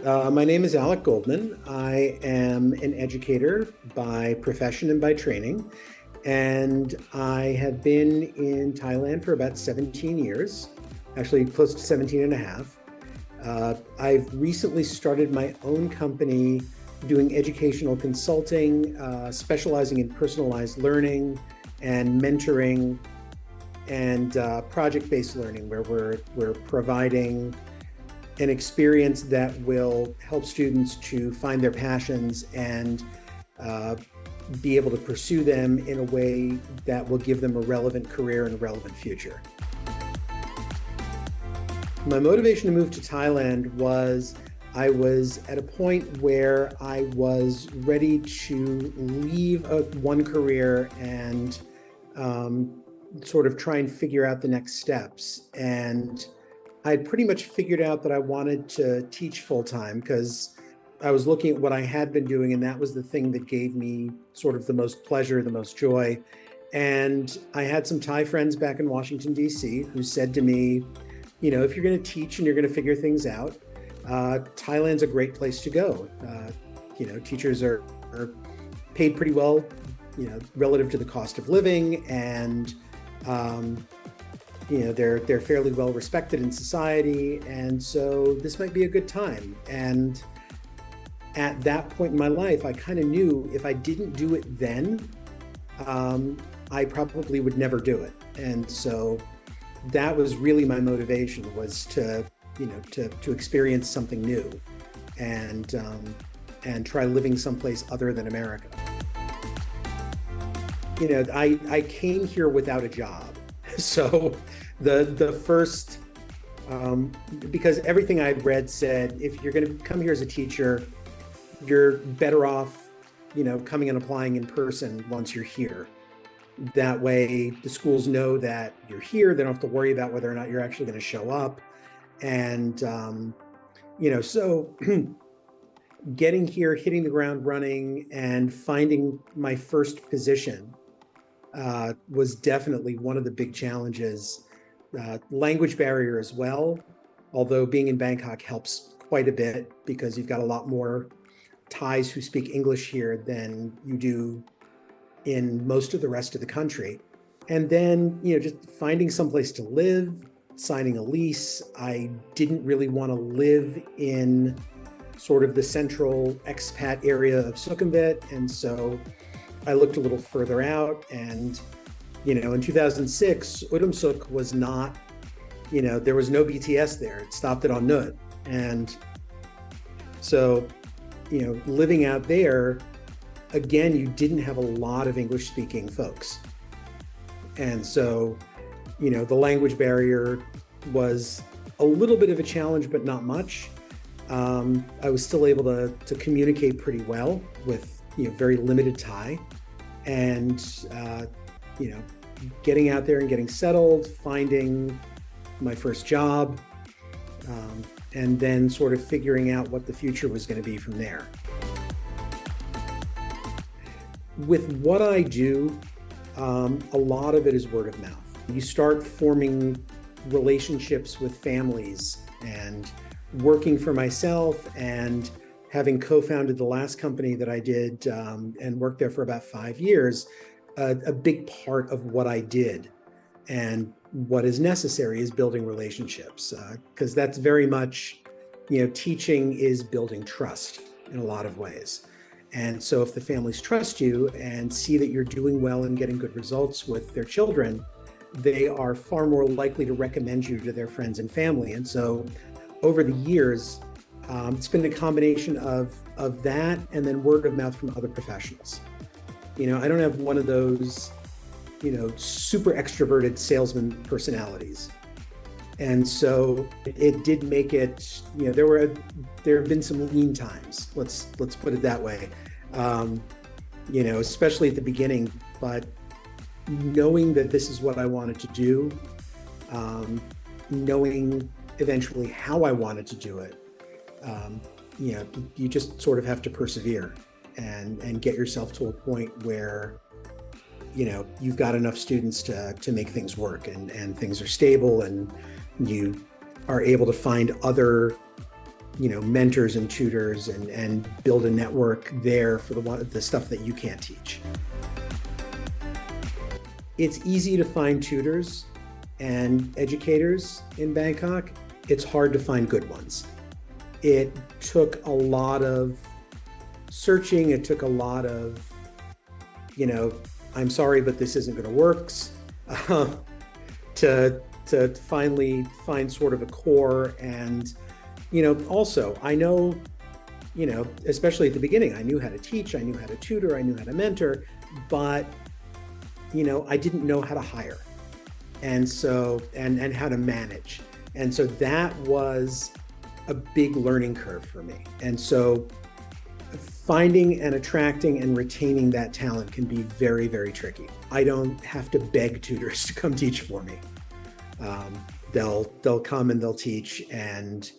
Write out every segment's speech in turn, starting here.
My name is Alec Goldman. I am an educator by profession and by training, and I have been in Thailand for about 17 years, actually close to 17 and a half. I've recently started my own company doing educational consulting, specializing in personalized learning and mentoring and project-based learning, where we're providing an experience that will help students to find their passions and be able to pursue them in a way that will give them a relevant career and a relevant future. My motivation to move to Thailand was I was at a point where I was ready to leave one career and sort of try and figure out the next steps. And I had pretty much figured out that I wanted to teach full-time because I was looking at what I had been doing, and that was the thing that gave me sort of the most pleasure, the most joy. And I had some Thai friends back in Washington, D.C. who said to me, you know, if you're going to teach and you're going to figure things out, Thailand's a great place to go. Teachers are paid pretty well, relative to the cost of living, and they're fairly well respected in society, and so this might be a good time. And at that point in my life, I kind of knew if I didn't do it then, I probably would never do it. And so that was really my motivation, was to experience something new and try living someplace other than America. I came here without a job. So the first, because everything I'd read said, if you're going to come here as a teacher, you're better off, coming and applying in person once you're here. That way the schools know that you're here. They don't have to worry about whether or not you're actually going to show up. And, so getting here, hitting the ground running, and finding my first position was definitely one of the big challenges. Language barrier as well, although being in Bangkok helps quite a bit because you've got a lot more Thais who speak English here than you do in most of the rest of the country. And then, just finding someplace to live, signing a lease. I didn't really want to live in sort of the central expat area of Sukhumvit, and so I looked a little further out. And in 2006, Udamsuk was not, there was no BTS there. It stopped it on Nut. And so, living out there, again, you didn't have a lot of English speaking folks. And so, the language barrier was a little bit of a challenge, but not much. I was still able to communicate pretty well with, very limited Thai. And, getting out there and getting settled, finding my first job, and then sort of figuring out what the future was going to be from there. With what I do, a lot of it is word of mouth. You start forming relationships with families, and working for myself and having co-founded the last company that I did and worked there for about 5 years, a big part of what I did and what is necessary is building relationships, because that's very much, teaching is building trust in a lot of ways. And so if the families trust you and see that you're doing well and getting good results with their children, they are far more likely to recommend you to their friends and family. And so over the years, it's been a combination of that and then word of mouth from other professionals. I don't have one of those, super extroverted salesman personalities. And so it did make it, there have been some lean times, let's put it that way, especially at the beginning, but knowing that this is what I wanted to do, knowing eventually how I wanted to do it, you just sort of have to persevere and get yourself to a point where, you've got enough students to make things work and things are stable and you are able to find other mentors and tutors and build a network there for the stuff that you can't teach. It's easy to find tutors and educators in Bangkok. It's hard to find good ones. It took a lot of searching. It took a lot of, I'm sorry, but this isn't going to work, to finally find sort of a core. And, also I know, especially at the beginning, I knew how to teach, I knew how to tutor, I knew how to mentor, but, I didn't know how to hire. And so, and how to manage. And so that was a big learning curve for me. And so finding and attracting and retaining that talent can be very, very tricky. I don't have to beg tutors to come teach for me. They'll come and they'll teach, and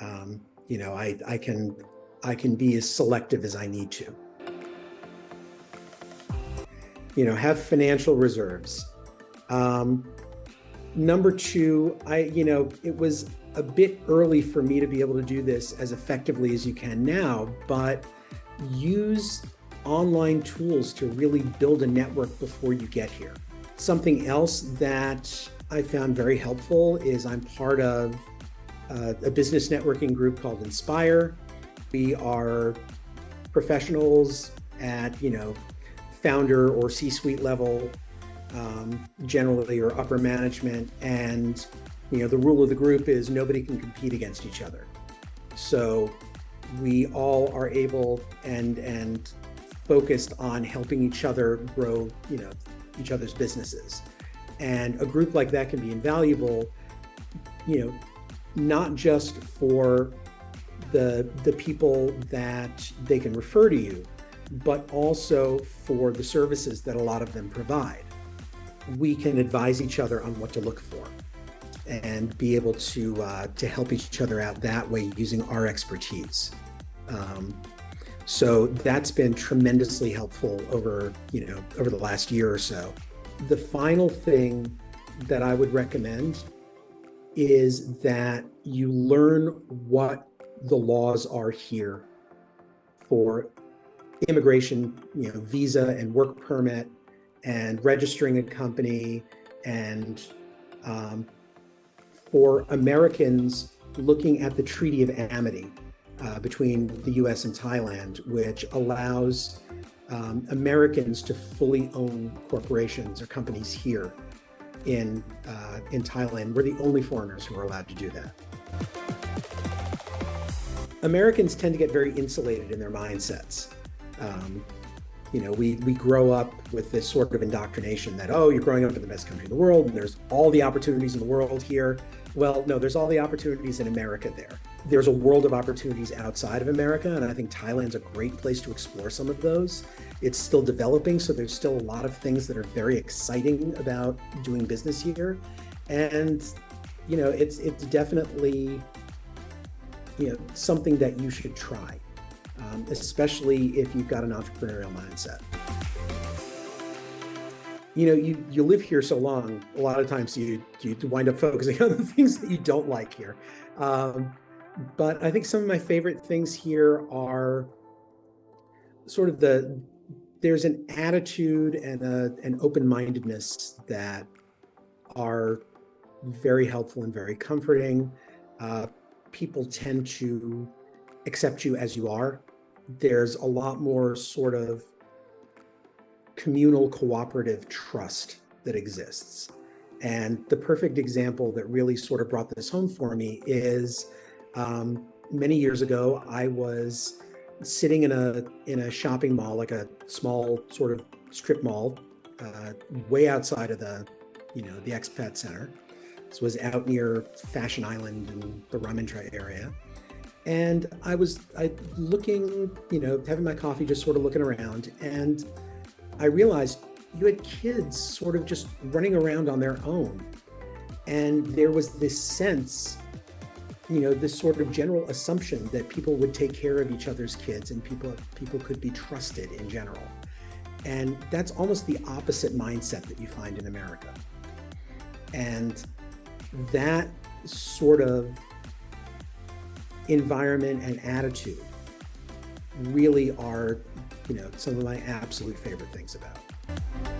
I can be as selective as I need to. Have financial reserves. Number two, it was a bit early for me to be able to do this as effectively as you can now, but use online tools to really build a network before you get here. Something else that I found very helpful is I'm part of a business networking group called Inspire. We are professionals at, founder or C-suite level, generally, or upper management. And, the rule of the group is nobody can compete against each other. So we all are able and focused on helping each other grow, each other's businesses. And a group like that can be invaluable, not just for the people that they can refer to you, but also for the services that a lot of them provide. We can advise each other on what to look for and be able to help each other out that way using our expertise. So that's been tremendously helpful over the last year or so. The final thing that I would recommend is that you learn what the laws are here for immigration, visa and work permit, and registering a company, and for Americans looking at the Treaty of Amity between the US and Thailand, which allows Americans to fully own corporations or companies here in Thailand. We're the only foreigners who are allowed to do that. Americans tend to get very insulated in their mindsets. We grow up with this sort of indoctrination that, you're growing up in the best country in the world, and there's all the opportunities in the world here. Well, no, there's all the opportunities in America there. There's a world of opportunities outside of America, and I think Thailand's a great place to explore some of those. It's still developing, so there's still a lot of things that are very exciting about doing business here. And, it's definitely, something that you should try. Especially if you've got an entrepreneurial mindset. You live here so long, a lot of times you wind up focusing on the things that you don't like here. But I think some of my favorite things here are sort of there's an attitude and an open-mindedness that are very helpful and very comforting. People tend to accept you as you are. There's a lot more sort of communal cooperative trust that exists. And the perfect example that really sort of brought this home for me is many years ago, I was sitting in a shopping mall, like a small sort of strip mall, way outside of the expat center. This was out near Fashion Island in the Ramintra area. And I was looking, having my coffee, just sort of looking around. And I realized you had kids sort of just running around on their own. And there was this sense, this sort of general assumption that people would take care of each other's kids and people could be trusted in general. And that's almost the opposite mindset that you find in America. And that sort of environment and attitude really are, some of my absolute favorite things about it.